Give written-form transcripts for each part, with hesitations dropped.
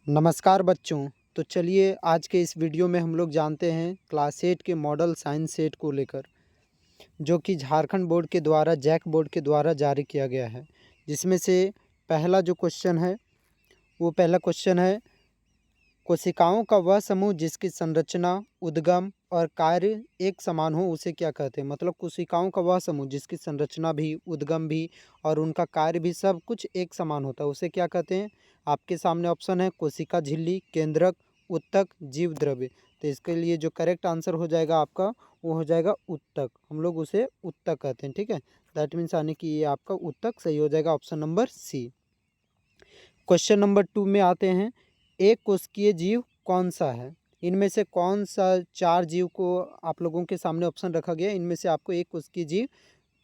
नमस्कार बच्चों। तो चलिए आज के इस वीडियो में हम लोग जानते हैं क्लास 8 के मॉडल साइंस सेट को लेकर, जो कि झारखंड बोर्ड के द्वारा जैक बोर्ड के द्वारा जारी किया गया है। जिसमें से पहला जो क्वेश्चन है वो पहला क्वेश्चन है, कोशिकाओं का वह समूह जिसकी संरचना, उद्गम और कार्य एक समान हो उसे क्या कहते हैं। मतलब कोशिकाओं का वह समूह जिसकी संरचना भी, उद्गम भी और उनका कार्य भी सब कुछ एक समान होता है, उसे क्या कहते हैं। आपके सामने ऑप्शन है कोशिका झिल्ली, केंद्रक, उत्तक, जीव द्रव्य। तो इसके लिए जो करेक्ट आंसर हो जाएगा आपका वो हो जाएगा उत्तक। हम लोग उसे उत्तक कहते हैं, ठीक है। दैट मीन्स यानी कि ये आपका उत्तक सही हो जाएगा, option number C. Question number 2 में आते हैं, एक कोशिकीय जीव कौन सा है। इनमें से कौन सा 4 जीव को आप लोगों के सामने ऑप्शन रखा गया है, इनमें से आपको एक कोशिकीय जीव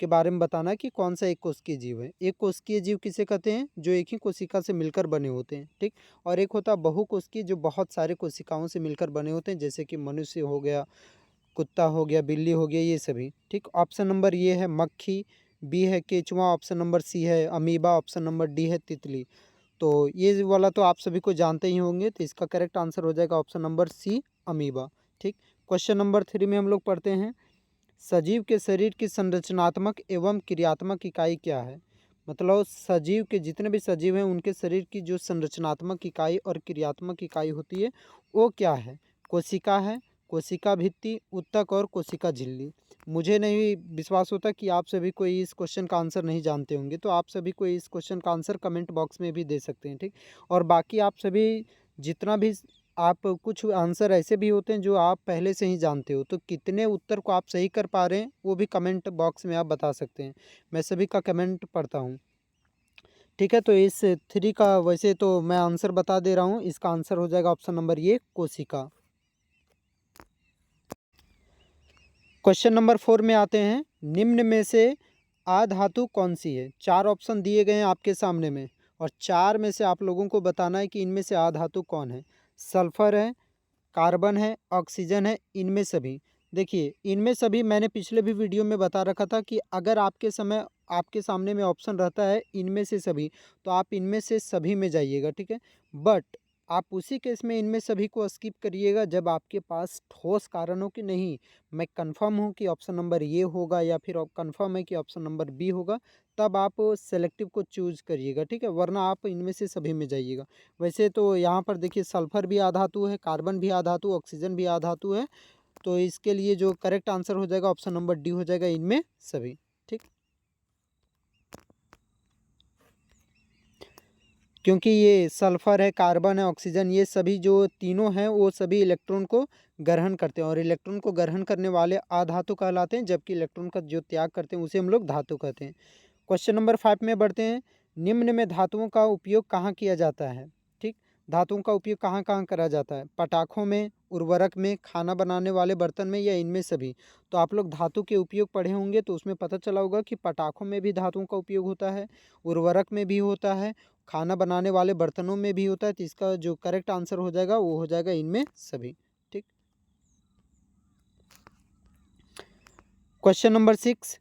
के बारे में बताना है कि कौन सा एक कोशिकीय जीव है। एक कोशिकीय जीव किसे कहते हैं, जो एक ही कोशिका से मिलकर बने होते हैं, ठीक। और एक होता है बहुकोशिकीय, जो बहुत सारे कोशिकाओं से मिलकर बने होते हैं, जैसे कि मनुष्य हो गया, कुत्ता हो गया, बिल्ली हो गया, ये सभी, ठीक। ऑप्शन नंबर ये है मक्खी, बी है केचुआ, ऑप्शन नंबर सी है अमीबा, ऑप्शन नंबर डी है तितली। तो ये वाला तो आप सभी को जानते ही होंगे, तो इसका करेक्ट आंसर हो जाएगा ऑप्शन नंबर सी अमीबा, ठीक। क्वेश्चन नंबर 3 में हम लोग पढ़ते हैं, सजीव के शरीर की संरचनात्मक एवं क्रियात्मक इकाई क्या है। मतलब सजीव के जितने भी सजीव हैं उनके शरीर की जो संरचनात्मक इकाई और क्रियात्मक इकाई होती है वो क्या है। कोशिका है, कोशिका भित्ति, उत्तक और कोशिका झिल्ली। मुझे नहीं विश्वास होता कि आप सभी कोई इस क्वेश्चन का आंसर नहीं जानते होंगे, तो आप सभी को इस क्वेश्चन का आंसर कमेंट बॉक्स में भी दे सकते हैं, ठीक। और बाकी आप सभी जितना भी आप कुछ आंसर ऐसे भी होते हैं जो आप पहले से ही जानते हो, तो कितने उत्तर को आप सही कर पा रहे हैं वो भी कमेंट बॉक्स में आप बता सकते हैं। मैं सभी का कमेंट पढ़ता हूँ, ठीक है। तो इस 3 का वैसे तो मैं आंसर बता दे रहा हूँ, इसका आंसर हो जाएगा ऑप्शन नंबर ये कोशिका। क्वेश्चन नंबर 4 में आते हैं, निम्न में से अधातु कौन सी है। 4 ऑप्शन दिए गए हैं आपके सामने में, और 4 में से आप लोगों को बताना है कि इनमें से अधातु कौन है। सल्फर है, कार्बन है, ऑक्सीजन है, इनमें सभी। देखिए इनमें सभी मैंने पिछले भी वीडियो में बता रखा था कि अगर आपके सामने में ऑप्शन रहता है इनमें से सभी, तो आप इनमें से सभी में जाइएगा, ठीक है। बट आप उसी केस में इनमें सभी को स्किप करिएगा जब आपके पास ठोस कारण हो कि नहीं मैं कंफर्म हूँ कि ऑप्शन नंबर ये होगा, या फिर कंफर्म है कि ऑप्शन नंबर बी होगा, तब आप सेलेक्टिव को चूज करिएगा, ठीक है। वरना आप इनमें से सभी में जाइएगा। वैसे तो यहाँ पर देखिए सल्फर भी आधातु है, कार्बन भी आधातु, ऑक्सीजन भी आधातु है। तो इसके लिए जो करेक्ट आंसर हो जाएगा ऑप्शन नंबर डी हो जाएगा, इनमें सभी, ठीक। क्योंकि ये सल्फर है, कार्बन है, ऑक्सीजन, ये सभी जो तीनों हैं वो सभी इलेक्ट्रॉन को ग्रहण करते हैं, और इलेक्ट्रॉन को ग्रहण करने वाले अधातु कहलाते हैं, जबकि इलेक्ट्रॉन का जो त्याग करते हैं उसे हम लोग धातु कहते हैं। क्वेश्चन नंबर 5 में बढ़ते हैं, निम्न में धातुओं का उपयोग कहाँ किया जाता है, ठीक। धातुओं का उपयोग कहाँ कहाँ करा जाता है, पटाखों में, उर्वरक में, खाना बनाने वाले बर्तन में, या इनमें सभी। तो आप लोग धातु के उपयोग पढ़े होंगे तो उसमें पता चला होगा कि पटाखों में भी धातुओं का उपयोग होता है, उर्वरक में भी होता है, खाना बनाने वाले बर्तनों में भी होता है। तो इसका जो करेक्ट आंसर हो जाएगा वो हो जाएगा इनमें सभी, ठीक। क्वेश्चन नंबर 6,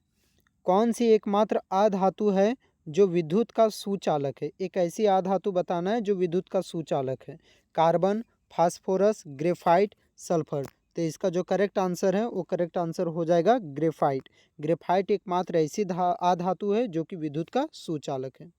कौन सी एकमात्र अधातु है जो विद्युत का सुचालक है। एक ऐसी अधातु बताना है जो विद्युत का सुचालक है। Carbon, phosphorus, graphite, sulphur. तो इसका जो करेक्ट आंसर है वो करेक्ट आंसर हो जाएगा ग्रेफाइट। ग्रेफाइट एकमात्र ऐसी अधातु है जो कि विद्युत का सुचालक है।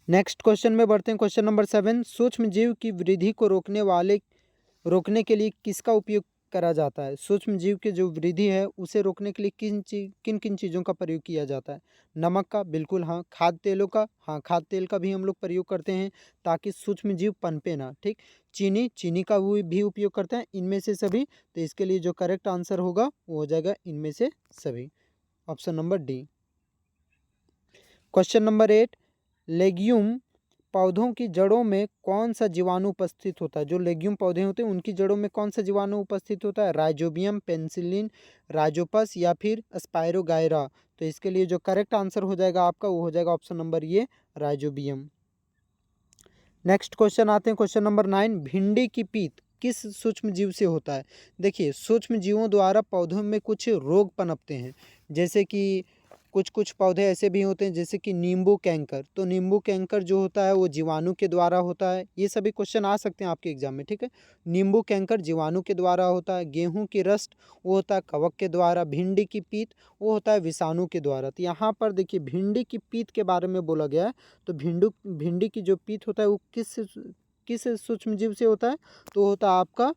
नेक्स्ट क्वेश्चन में बढ़ते हैं, क्वेश्चन नंबर 7, सूक्ष्म जीव की वृद्धि को रोकने के लिए किसका उपयोग करा जाता है। सूक्ष्म जीव की जो वृद्धि है उसे रोकने के लिए किन किन चीज़ों का प्रयोग किया जाता है। नमक का, बिल्कुल हाँ। खाद्य तेलों का, हाँ खाद्य तेल का भी हम लोग प्रयोग करते हैं ताकि सूक्ष्म जीव पनपे ना, ठीक। चीनी का भी उपयोग करते हैं, इनमें से सभी। तो इसके लिए जो करेक्ट आंसर होगा वो हो जाएगा इनमें से सभी, option number D. Question number 8, legume पौधों की जड़ों में कौन सा जीवाणु उपस्थित होता है। जो लेग्यूम पौधे होते हैं उनकी जड़ों में कौन सा जीवाणु उपस्थित होता है। राइजोबियम, पेनिसिलिन, राइजोपस या फिर स्पाइरोगायरा। तो इसके लिए जो करेक्ट आंसर हो जाएगा आपका वो हो जाएगा ऑप्शन नंबर ये राइजोबियम। नेक्स्ट क्वेश्चन आते हैं, क्वेश्चन नंबर 9, भिंडी की पीत किस सूक्ष्म जीव से होता है। देखिए सूक्ष्म जीवों द्वारा पौधों में कुछ रोग पनपते हैं, जैसे कि कुछ कुछ पौधे ऐसे भी होते हैं जैसे कि नींबू कैंकर, तो नींबू कैंकर जो होता है वो जीवाणु के द्वारा होता है। ये सभी क्वेश्चन आ सकते हैं आपके एग्जाम में, ठीक है। नींबू कैंकर जीवाणु के द्वारा होता है। गेहूं की रस्ट वो होता है कवक के द्वारा। भिंडी की पीत वो होता है विषाणु के द्वारा। तो यहाँ पर देखिए भिंडी की पीत के बारे में बोला गया है। तो भिंडी की जो पीत होता है वो किस सूक्ष्म जीव से होता है, तो होता है आपका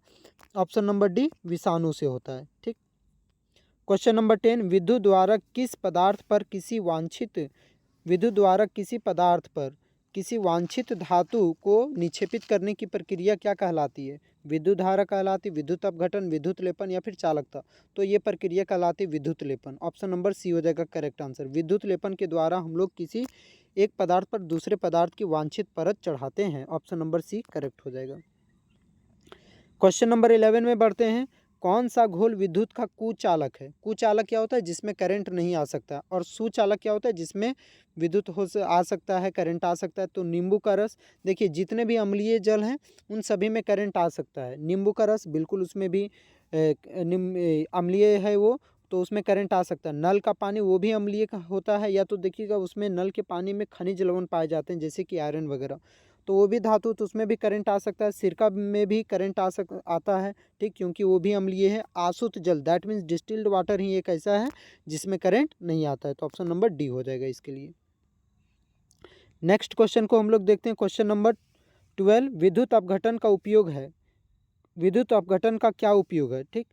ऑप्शन नंबर डी विषाणु से होता है, ठीक। क्वेश्चन नंबर 10, विद्युत द्वारा किसी पदार्थ पर किसी वांछित धातु को निक्षेपित करने की प्रक्रिया क्या कहलाती है? विद्युत धारा कहलाती, विद्युत अपघटन, विद्युत लेपन या फिर चालकता। तो ये प्रक्रिया कहलाती विद्युत लेपन। ऑप्शन नंबर सी हो जाएगा करेक्ट आंसर। विद्युत लेपन के द्वारा हम लोग किसी एक पदार्थ पर दूसरे पदार्थ की वांछित परत चढ़ाते हैं। ऑप्शन नंबर सी करेक्ट हो जाएगा। क्वेश्चन नंबर 11 में बढ़ते हैं। कौन सा घोल विद्युत का कुचालक है? कुचालक क्या होता है? जिसमें करंट नहीं आ सकता। और सुचालक क्या होता है? जिसमें विद्युत आ सकता है, करंट आ सकता है। तो नींबू का रस, देखिए जितने भी अम्लीय जल हैं उन सभी में करंट आ सकता है। नींबू का रस बिल्कुल उसमें भी अम्लीय है वो, तो उसमें करंट आ सकता है। नल का पानी वो भी अम्लीय होता है, या तो देखिएगा उसमें नल के पानी में खनिज लवण पाए जाते हैं जैसे कि आयरन वगैरह, तो वो भी धातु, तो उसमें भी करंट आ सकता है। सिरका में भी करंट आता है, ठीक, क्योंकि वो भी अम्लीय है। आसुत जल दैट मीन्स डिस्टिल्ड वाटर ही एक ऐसा है जिसमें करंट नहीं आता है। तो ऑप्शन नंबर डी हो जाएगा इसके लिए। नेक्स्ट क्वेश्चन को हम लोग देखते हैं। क्वेश्चन नंबर 12, विद्युत अपघटन का उपयोग है। विद्युत अपघटन का क्या उपयोग है? ठीक,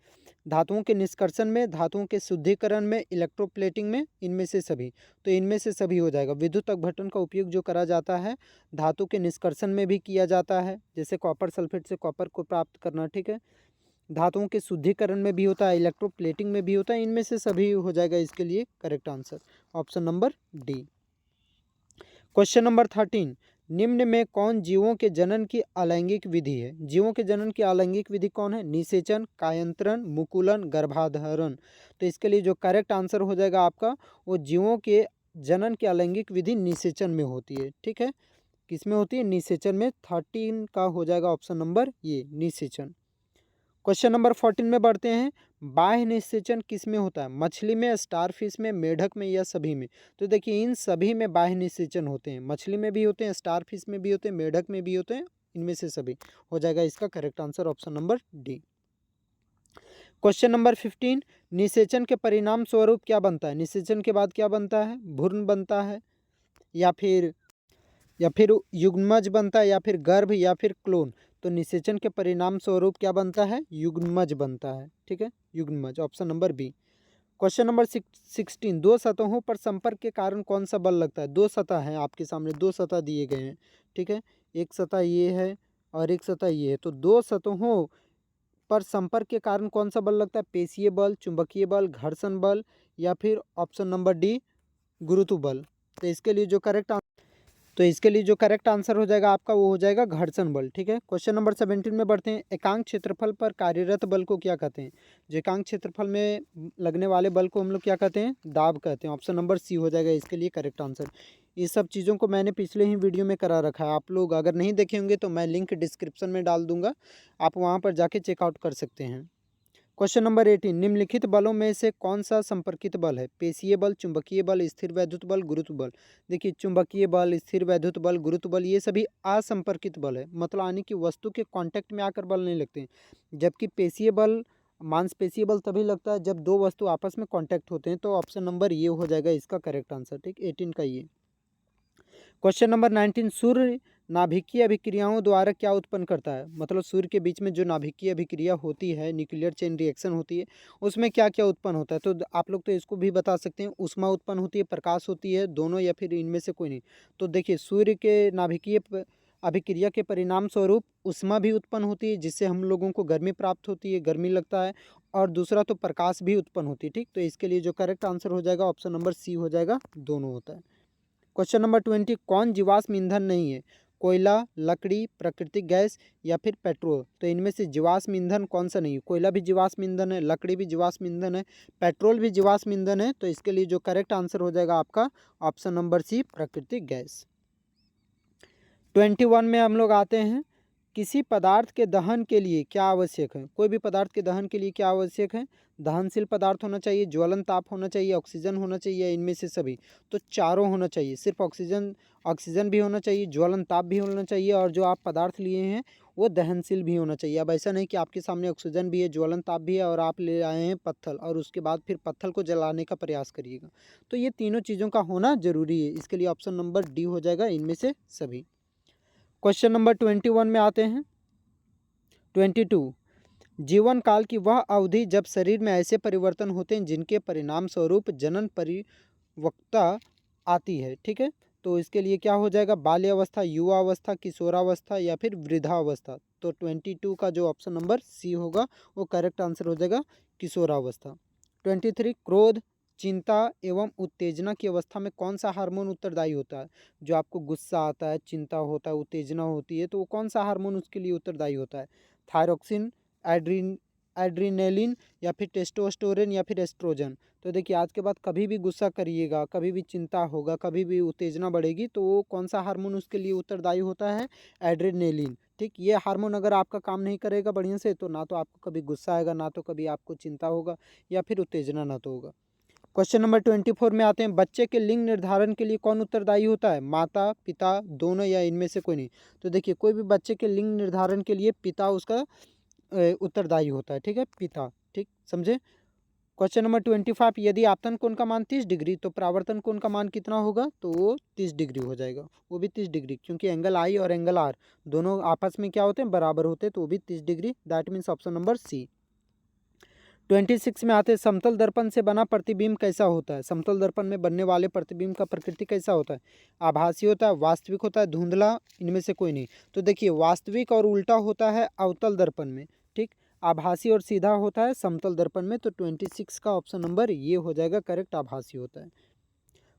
धातुओं के निष्कर्षण में, धातुओं के शुद्धिकरण में, इलेक्ट्रोप्लेटिंग में, इनमें से सभी। तो इनमें से सभी हो जाएगा। विद्युत अपघटन का उपयोग जो करा जाता है धातु के निष्कर्षण में भी किया जाता है, जैसे कॉपर सल्फेट से कॉपर को प्राप्त करना, ठीक है। धातुओं के शुद्धिकरण में भी होता है, इलेक्ट्रोप्लेटिंग में भी होता है। इनमें से सभी हो जाएगा इसके लिए correct answer. Option number D. Question number 13, निम्न में कौन जीवों के जनन की अलैंगिक विधि है? जीवों के जनन की अलैंगिक विधि कौन है? निषेचन, कायंत्रण, मुकुलन, गर्भाधारण। तो इसके लिए जो करेक्ट आंसर हो जाएगा आपका, वो जीवों के जनन की अलैंगिक विधि निषेचन में होती है, ठीक है। किस में होती है? निषेचन में। 13 का हो जाएगा ऑप्शन नंबर ये, निषेचन। क्वेश्चन नंबर 14 में बढ़ते हैं। बाह्य निषेचन किस में होता है? मछली में, स्टारफिश में, मेढक में या सभी में? तो देखिए इन सभी में बाह्य निषेचन होते हैं। मछली में भी होते हैं, स्टारफिश में भी होते हैं, मेढक में भी होते हैं। इनमें से सभी हो जाएगा इसका correct answer option number D. Question number 15, निषेचन के परिणाम स्वरूप क्या बनता है? निषेचन के बाद क्या बनता है? भ्रूण बनता है, या फिर युग्मज बनता है, या फिर गर्भ, या फिर क्लोन। तो निषेचन के परिणाम स्वरूप क्या बनता है? युग्मज बनता है, ठीक है, युग्मज। Option number B. Question number 16, दो सतहों पर संपर्क के कारण कौन सा बल लगता है? दो सतह हैं आपके सामने, दो सतह दिए गए हैं, ठीक है। एक सतह ये है और एक सतह ये है। तो दो सतहों पर संपर्क के कारण कौन सा बल लगता है? पेशीय बल, चुंबकीय बल, घर्षण बल, या फिर ऑप्शन नंबर डी गुरुत्व बल। तो इसके लिए जो करेक्ट आंसर हो जाएगा आपका, वो हो जाएगा घर्षण बल, ठीक है। क्वेश्चन नंबर 17 में बढ़ते हैं। एकांक क्षेत्रफल पर कार्यरत बल को क्या कहते हैं? जो एकांक क्षेत्रफल में लगने वाले बल को हम लोग क्या कहते हैं? दाब कहते हैं। ऑप्शन नंबर सी हो जाएगा इसके लिए करेक्ट आंसर। ये सब चीज़ों को मैंने पिछले ही वीडियो में करा रखा है, आप लोग अगर नहीं देखे होंगे तो मैं लिंक डिस्क्रिप्शन में डाल दूंगा, आप वहाँ पर जाके चेकआउट कर सकते हैं। क्वेश्चन नंबर 18, निम्नलिखित बलों में से कौन सा संपर्कित बल है? पेशीय बल, चुंबकीय बल, स्थिर वैद्युत बल, गुरुत्व बल। देखिए चुंबकीय बल, स्थिर वैद्युत बल, गुरुत्व बल, ये सभी असंपर्कित बल है, मतलब यानी कि वस्तु के कांटेक्ट में आकर बल नहीं लगते हैं। जबकि पेशीय बल, मांसपेशीय बल तभी लगता है जब दो वस्तु आपस में कांटेक्ट होते हैं। तो ऑप्शन नंबर ये हो जाएगा इसका करेक्ट आंसर, ठीक, 18 का ये। क्वेश्चन नंबर 19, सूर्य नाभिकीय अभिक्रियाओं द्वारा क्या उत्पन्न करता है? मतलब सूर्य के बीच में जो नाभिकीय अभिक्रिया होती है, न्यूक्लियर चेन रिएक्शन होती है, उसमें क्या क्या उत्पन्न होता है? तो आप लोग तो इसको भी बता सकते हैं, ऊष्मा उत्पन्न होती है, प्रकाश होती है, दोनों, या फिर इनमें से कोई नहीं। तो देखिए सूर्य के नाभिकीय अभिक्रिया के परिणाम स्वरूप ऊष्मा भी उत्पन्न होती है, जिससे हम लोगों को गर्मी प्राप्त होती है, गर्मी लगता है, और दूसरा तो प्रकाश भी उत्पन्न होती है, ठीक। तो इसके लिए जो करेक्ट आंसर हो जाएगा ऑप्शन नंबर सी हो जाएगा, दोनों होता है। क्वेश्चन नंबर 20, कौन जीवाश्म ईंधन नहीं है? कोयला, लकड़ी, प्राकृतिक गैस, या फिर पेट्रोल। तो इनमें से जीवाश्म ईंधन कौन सा नहीं है? कोयला भी जीवाश्म ईंधन है, लकड़ी भी जीवाश्म ईंधन है, पेट्रोल भी जीवाश्म ईंधन है। तो इसके लिए जो करेक्ट आंसर हो जाएगा आपका ऑप्शन नंबर सी, प्राकृतिक गैस। 21 में हम लोग आते हैं। किसी पदार्थ के दहन के लिए क्या आवश्यक है? कोई भी पदार्थ के दहन के लिए क्या आवश्यक है? दहनशील पदार्थ होना चाहिए, ज्वलन ताप होना चाहिए, ऑक्सीजन होना चाहिए, इनमें से सभी। तो चारों होना चाहिए। सिर्फ ऑक्सीजन भी होना चाहिए, ज्वलन ताप भी होना चाहिए, और जो आप पदार्थ लिए हैं वो दहनशील भी होना चाहिए। अब ऐसा नहीं कि आपके सामने ऑक्सीजन भी है, ज्वलन ताप भी है, और आप ले आए हैं पत्थर, और उसके बाद फिर पत्थर को जलाने का प्रयास करिएगा। तो ये तीनों चीज़ों का होना जरूरी है। इसके लिए ऑप्शन नंबर डी हो जाएगा, इनमें से सभी। क्वेश्चन नंबर 21 में आते हैं। 22, जीवन काल की वह अवधि जब शरीर में ऐसे परिवर्तन होते हैं जिनके परिणाम स्वरूप जनन परिपक्वता आती है। ठीक है, तो इसके लिए क्या हो जाएगा? बाल्यावस्था, युवावस्था, किशोरावस्था या फिर वृद्धावस्था। तो 22 का जो ऑप्शन नंबर सी होगा वो करेक्ट आंसर हो जाएगा, किशोरावस्था। 23, क्रोध, चिंता एवं उत्तेजना की अवस्था में कौन सा हार्मोन उत्तरदायी होता है? जो आपको गुस्सा आता है, चिंता होता है, उत्तेजना होती है, तो वो कौन सा हार्मोन उसके लिए उत्तरदायी होता है? थायरोक्सिन, एड्रीनेलिन या फिर टेस्टोस्टेरोन या फिर एस्ट्रोजन। तो देखिए, आज के बाद कभी भी गुस्सा करिएगा, कभी भी चिंता होगा, कभी भी उत्तेजना बढ़ेगी, तो वो कौन सा हार्मोन उसके लिए उत्तरदायी होता है? एड्रेनेलिन। ठीक, ये हार्मोन अगर आपका काम नहीं करेगा बढ़िया से, तो ना तो आपको कभी गुस्सा आएगा, ना तो कभी आपको चिंता होगा, या फिर उत्तेजना ना तो होगा। क्वेश्चन नंबर 24 में आते हैं। बच्चे के लिंग निर्धारण के लिए कौन उत्तरदायी होता है? माता, पिता, दोनों, या इनमें से कोई नहीं? तो देखिए, कोई भी बच्चे के लिंग निर्धारण के लिए पिता उसका उत्तरदायी होता है। ठीक है, पिता। ठीक, समझे? क्वेश्चन नंबर 25, यदि आपतन कोण का मान 30 डिग्री तो परावर्तन कोण का मान कितना होगा? तो वो 30 डिग्री हो जाएगा, वो भी 30 डिग्री, क्योंकि एंगल आई और एंगल आर दोनों आपस में क्या होते हैं? बराबर होते हैं, तो वो भी 30 degree. That means option number C. 26 में आते हैं। समतल दर्पण से बना प्रतिबिंब कैसा होता है? समतल दर्पण में बनने वाले प्रतिबिंब का प्रकृति कैसा होता है? आभासी होता है, वास्तविक होता है, धुंधला, इनमें से कोई नहीं? तो देखिए, वास्तविक और उल्टा होता है अवतल दर्पण में। ठीक, आभासी और सीधा होता है समतल दर्पण में। तो 26 का ऑप्शन नंबर ये हो जाएगा करेक्ट, आभासी होता है।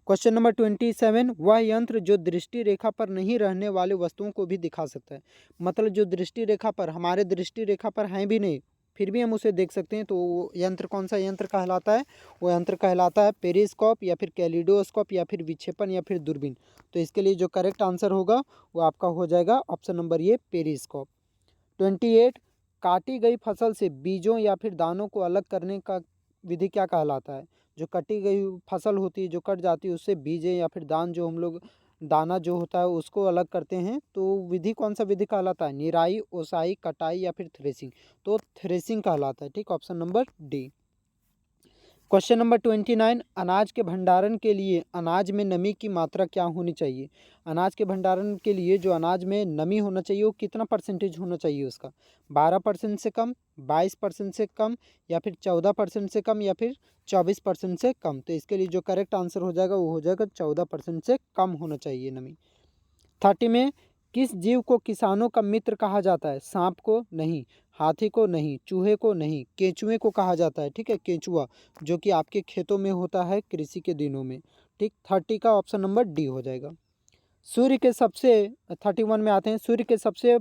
क्वेश्चन नंबर 27, वह यंत्र जो दृष्टि रेखा पर नहीं रहने वाले वस्तुओं को भी दिखा सकता है। मतलब जो दृष्टि रेखा पर, हमारे दृष्टि रेखा पर हैं भी नहीं, फिर भी हम उसे देख सकते हैं, तो वो यंत्र कौन सा यंत्र कहलाता है? वो यंत्र कहलाता है पेरिस्कोप, या फिर कैलिडोस्कोप, या फिर विक्षेपण, या फिर दूरबीन। तो इसके लिए जो करेक्ट आंसर होगा वो आपका हो जाएगा ऑप्शन नंबर ये, पेरिस्कोप। 28, काटी गई फसल से बीजों या फिर दानों को अलग करने का विधि क्या कहलाता है? जो कटी गई फसल होती है, जो कट जाती है, उससे बीज या फिर दान, जो हम लोग दाना जो होता है उसको अलग करते हैं, तो विधि कौन सा विधि कहलाता है? निराई, ओसाई, कटाई, या फिर थ्रेसिंग? तो थ्रेसिंग कहलाता है। ठीक, option number D. Question number 29, अनाज के भंडारण के लिए अनाज में नमी की मात्रा क्या होनी चाहिए? अनाज के भंडारण के लिए जो अनाज में नमी होना चाहिए वो कितना परसेंटेज होना चाहिए उसका? 12% से कम, 22% से कम, या फिर 14% से कम, या फिर 24% से कम? तो इसके लिए जो करेक्ट आंसर हो जाएगा वो हो जाएगा 14% से कम होना चाहिए नमी। 30 में, किस जीव को किसानों का मित्र कहा जाता है? सांप को नहीं, हाथी को नहीं, चूहे को नहीं, केंचुए को कहा जाता है। ठीक है, केंचुआ, जो कि आपके खेतों में होता है कृषि के दिनों में। ठीक, 30 का ऑप्शन नंबर डी हो जाएगा। सूर्य के सबसे 31 में आते हैं। सूर्य के सबसे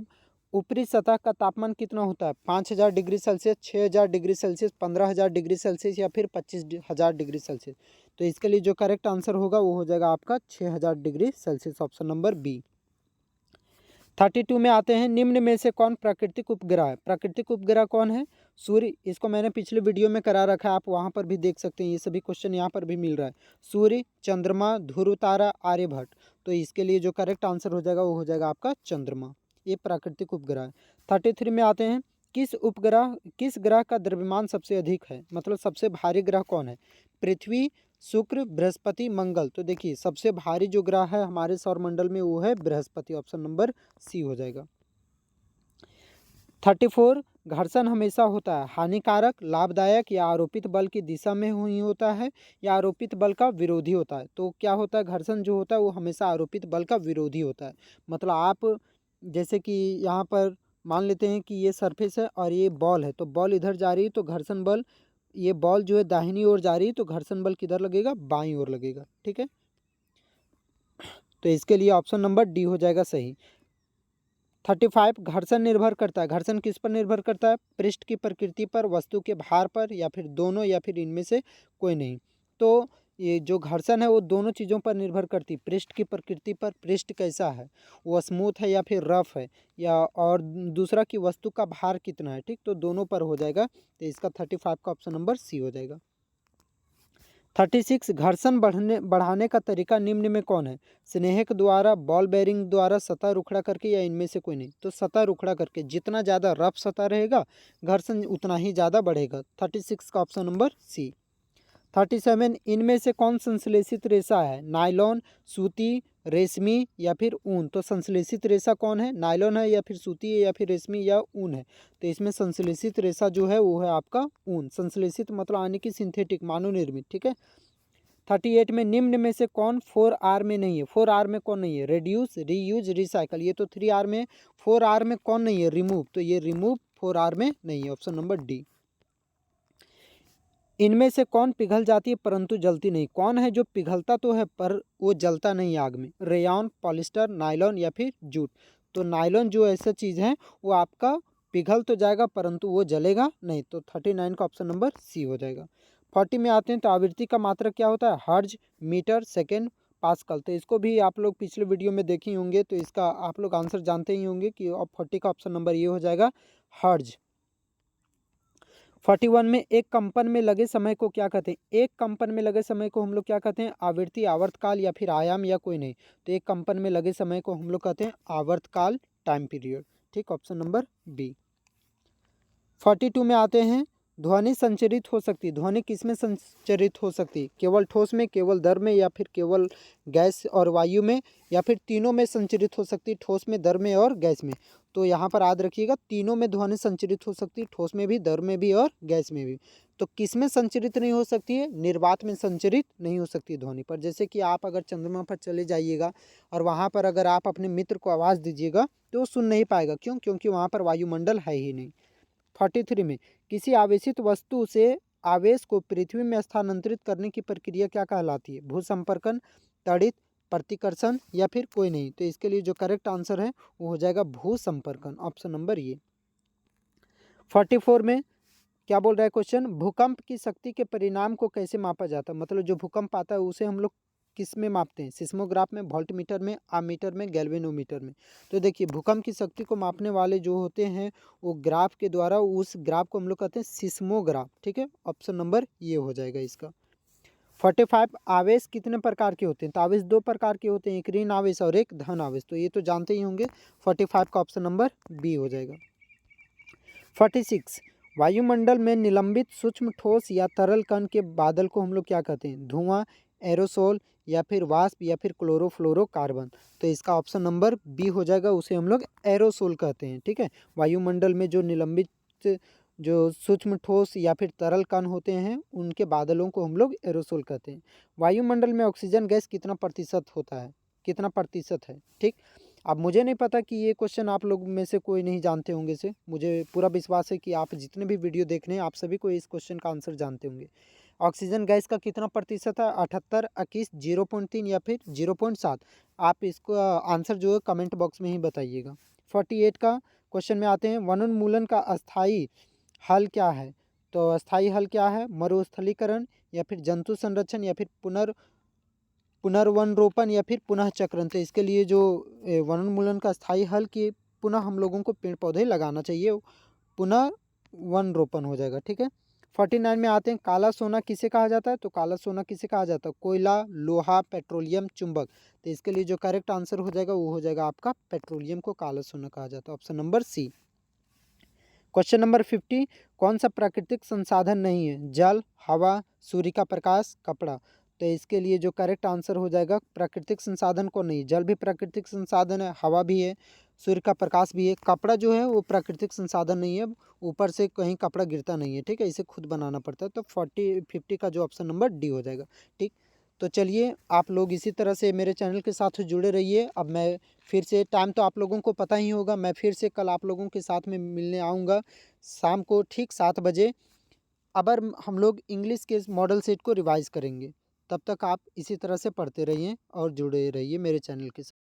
ऊपरी सतह का तापमान कितना होता है? 5000 degree Celsius, 6000 degree Celsius, 15000 degree Celsius, या फिर 25000 डिग्री सेल्सियस? तो इसके लिए जो करेक्ट आंसर होगा वो हो जाएगा आपका 6000 degree Celsius, option number B. 32 में आते हैं। निम्न में से कौन प्राकृतिक उपग्रह है? प्राकृतिक उपग्रह कौन है? सूर्य, इसको मैंने पिछले वीडियो में करा रखा है, आप वहाँ पर भी देख सकते हैं, ये सभी क्वेश्चन यहाँ पर भी मिल रहा है। सूर्य, चंद्रमा, ध्रुव तारा, आर्यभट्ट। तो इसके लिए जो करेक्ट आंसर हो जाएगा वो हो जाएगा आपका चंद्रमा, ये प्राकृतिक उपग्रह है। 33 में आते हैं। किस ग्रह का द्रव्यमान सबसे अधिक है? मतलब सबसे भारी ग्रह कौन है? पृथ्वी, शुक्र, बृहस्पति, मंगल? तो देखिए, सबसे भारी जो ग्रह है हमारे सौरमंडल में वो है बृहस्पति, ऑप्शन नंबर सी हो जाएगा। 34, घर्षण हमेशा होता है हानिकारक, लाभदायक, या आरोपित बल की दिशा में ही होता है, या आरोपित बल का विरोधी होता है? तो क्या होता है? घर्षण जो होता है वो हमेशा आरोपित बल का विरोधी होता है। मतलब आप जैसे कि यहाँ पर मान लेते हैं कि ये सरफेस है और ये बॉल है, तो बॉल इधर जा रही है, तो घर्षण बल, ये बॉल जो है दाहिनी ओर जा रही है, तो घर्षण बल किधर लगेगा? बाईं ओर लगेगा। ठीक है, तो इसके लिए ऑप्शन नंबर डी हो जाएगा सही। 35, घर्षण निर्भर करता है। घर्षण किस पर निर्भर करता है? पृष्ठ की प्रकृति पर, वस्तु के भार पर, या फिर दोनों, या फिर इनमें से कोई नहीं? तो ये जो घर्षण है वो दोनों चीज़ों पर निर्भर करती है, पृष्ठ की प्रकृति पर, पृष्ठ कैसा है, वो स्मूथ है या फिर रफ है, या और दूसरा कि वस्तु का भार कितना है। ठीक, तो दोनों पर हो जाएगा। तो इसका 35 का ऑप्शन नंबर सी हो जाएगा। 36 घर्षण बढ़ाने का तरीका निम्न में कौन है? स्नेहक द्वारा, बॉल बेरिंग द्वारा, सतह रुखड़ा करके, या इनमें से कोई नहीं। तो सतह रुखड़ा करके, जितना ज़्यादा रफ सतह रहेगा घर्षण उतना ही ज़्यादा बढ़ेगा। 36 का ऑप्शन नंबर सी। 37 इनमें से कौन संश्लेषित रेशा है? नायलॉन, सूती, रेशमी या फिर ऊन। तो संश्लेषित रेशा कौन है? नायलॉन है या फिर सूती है या फिर रेशमी या ऊन है। तो इसमें संश्लेषित रेशा जो है वो है आपका ऊन। संश्लेषित मतलब यानी कि सिंथेटिक, मानव निर्मित। ठीक है। 38 में निम्न में से कौन 4R में नहीं है? 4R में कौन नहीं है? Reduce, reuse, recycle. ये तो 3R में। 4R में कौन नहीं है? रिमूव। तो ये रिमूव 4R में नहीं है, ऑप्शन नंबर डी। इनमें से कौन पिघल जाती है परंतु जलती नहीं? कौन है जो पिघलता तो है पर वो जलता नहीं आग में? रेयॉन, पॉलिस्टर, नायलॉन या फिर जूट। तो नायलॉन जो ऐसा चीज़ है वो आपका पिघल तो जाएगा परंतु वो जलेगा नहीं। तो 39 का ऑप्शन नंबर सी हो जाएगा। 40 में आते हैं तो आवृत्ति का मात्रक क्या होता है? हर्ज, मीटर, सेकेंड, पास्कल। तो इसको भी आप लोग पिछले वीडियो में देखे ही होंगे, तो इसका आप लोग आंसर जानते ही होंगे कि 40 का ऑप्शन नंबर ये हो जाएगा, हर्ज। 41 में एक कंपन में लगे समय को क्या कहते हैं? एक कंपन में लगे समय को हम लोग क्या कहते हैं? आवृत्ति, आवर्तकाल या फिर आयाम या कोई नहीं। तो एक कंपन में लगे समय को हम लोग कहते हैं आवर्तकाल, टाइम पीरियड। ठीक, ऑप्शन नंबर बी। 42 में आते हैं, ध्वनि संचरित हो सकती है। ध्वनि किस में संचरित हो सकती है? केवल ठोस में, केवल द्रव में, या फिर केवल गैस और वायु में, या फिर तीनों में संचरित हो सकती है, ठोस में, द्रव में और गैस में। तो यहाँ पर याद रखिएगा, तीनों में ध्वनि संचरित हो सकती है, ठोस में भी, द्रव में भी और गैस में भी। तो किस में संचरित नहीं हो सकती है? निर्वात में संचरित नहीं हो सकती ध्वनि पर। जैसे कि आप अगर चंद्रमा पर चले जाइएगा और वहाँ पर अगर आप अपने मित्र को आवाज़ दीजिएगा तो वो सुन नहीं पाएगा। क्यों? क्योंकि वहाँ पर वायुमंडल है ही नहीं। 43 में किसी आवेशित वस्तु से आवेश को पृथ्वी में स्थानांतरित करने की प्रक्रिया क्या कहलाती है? भूसंपर्कन, तड़ित, प्रतिकर्षण या फिर कोई नहीं। तो इसके लिए जो करेक्ट आंसर है वो हो जाएगा भूसंपर्कन, ऑप्शन नंबर ये। 44 में क्या बोल रहा है क्वेश्चन? भूकंप की शक्ति के परिणाम को कैसे मापा जाता है? मतलब जो भूकंप आता है उसे हम लोग किस में मापते हैं? सिस्मोग्राफ में, वोल्टमीटर में, आमीटर में, गैल्वेनोमीटर में। तो देखिए, भूकंप की शक्ति को मापने वाले जो होते हैं वो ग्राफ के द्वारा, उस ग्राफ को हम लोग कहते हैं सिस्मोग्राफ। ठीक है, ऑप्शन नंबर ये हो जाएगा इसका। 45 आवेश कितने प्रकार के होते हैं? तो आवेश दो प्रकार के होते हैं, एक ऋण आवेश और एक धन आवेश। तो ये तो जानते ही होंगे। 45 का ऑप्शन नंबर बी हो जाएगा। 46 वायुमंडल में निलंबित सूक्ष्म ठोस या तरल कण के बादल को हम लोग क्या कहते हैं? धुआं, एरोसोल या फिर वाष्प या फिर क्लोरोफ्लोरोकार्बन। तो इसका ऑप्शन नंबर बी हो जाएगा, उसे हम लोग एरोसोल कहते हैं। ठीक है, वायुमंडल में जो निलंबित जो सूक्ष्म ठोस या फिर तरल कण होते हैं उनके बादलों को हम लोग एरोसोल कहते हैं। वायुमंडल में ऑक्सीजन गैस कितना प्रतिशत होता है? कितना प्रतिशत है? ठीक, अब मुझे नहीं पता कि ये क्वेश्चन आप लोग में से कोई नहीं जानते होंगे से, मुझे पूरा विश्वास है कि आप जितने भी वीडियो देख रहे हैं आप सभी को इस क्वेश्चन का आंसर जानते होंगे। ऑक्सीजन गैस का कितना प्रतिशत है? 78, 21, 0.3 या फिर 0.7। आप इसको आंसर जो है कमेंट बॉक्स में ही बताइएगा। 48 का क्वेश्चन में आते हैं, वनोन्मूलन का अस्थायी हल क्या है? तो अस्थायी हल क्या है? मरुस्थलीकरण या फिर जंतु संरक्षण या फिर पुनर्वनरोपण या फिर पुनः चक्रण। तो इसके लिए जो वनोन्मूलन का स्थायी हल कि पुनः हम लोगों को पेड़ पौधे लगाना चाहिए, पुनः वन रोपण हो जाएगा। ठीक है। 49 में आते हैं, काला सोना किसे कहा जाता है? तो काला सोना किसे कहा जाता है? कोयला, लोहा, पेट्रोलियम, चुंबक। तो इसके लिए जो करेक्ट आंसर हो जाएगा वो हो जाएगा आपका पेट्रोलियम को काला सोना कहा जाता है, option number C. Question number 50, कौन सा प्राकृतिक संसाधन नहीं है? जल, हवा, सूर्य का प्रकाश, कपड़ा। तो इसके लिए जो करेक्ट आंसर हो जाएगा, प्राकृतिक संसाधन को नहीं। जल भी प्राकृतिक संसाधन है, हवा भी है, सूर्य का प्रकाश भी है। कपड़ा जो है वो प्राकृतिक संसाधन नहीं है, ऊपर से कहीं कपड़ा गिरता नहीं है। ठीक है, इसे खुद बनाना पड़ता है। तो 50 का जो ऑप्शन नंबर डी हो जाएगा। ठीक, तो चलिए आप लोग इसी तरह से मेरे चैनल के साथ जुड़े रहिए। अब मैं फिर से, टाइम तो आप लोगों को पता ही होगा, मैं फिर से कल आप लोगों के साथ में मिलने आऊँगा शाम को ठीक 7 बजे। अब हम लोग इंग्लिश के इस मॉडल सेट को रिवाइज़ करेंगे। तब तक आप इसी तरह से पढ़ते रहिए और जुड़े रहिए मेरे चैनल के साथ।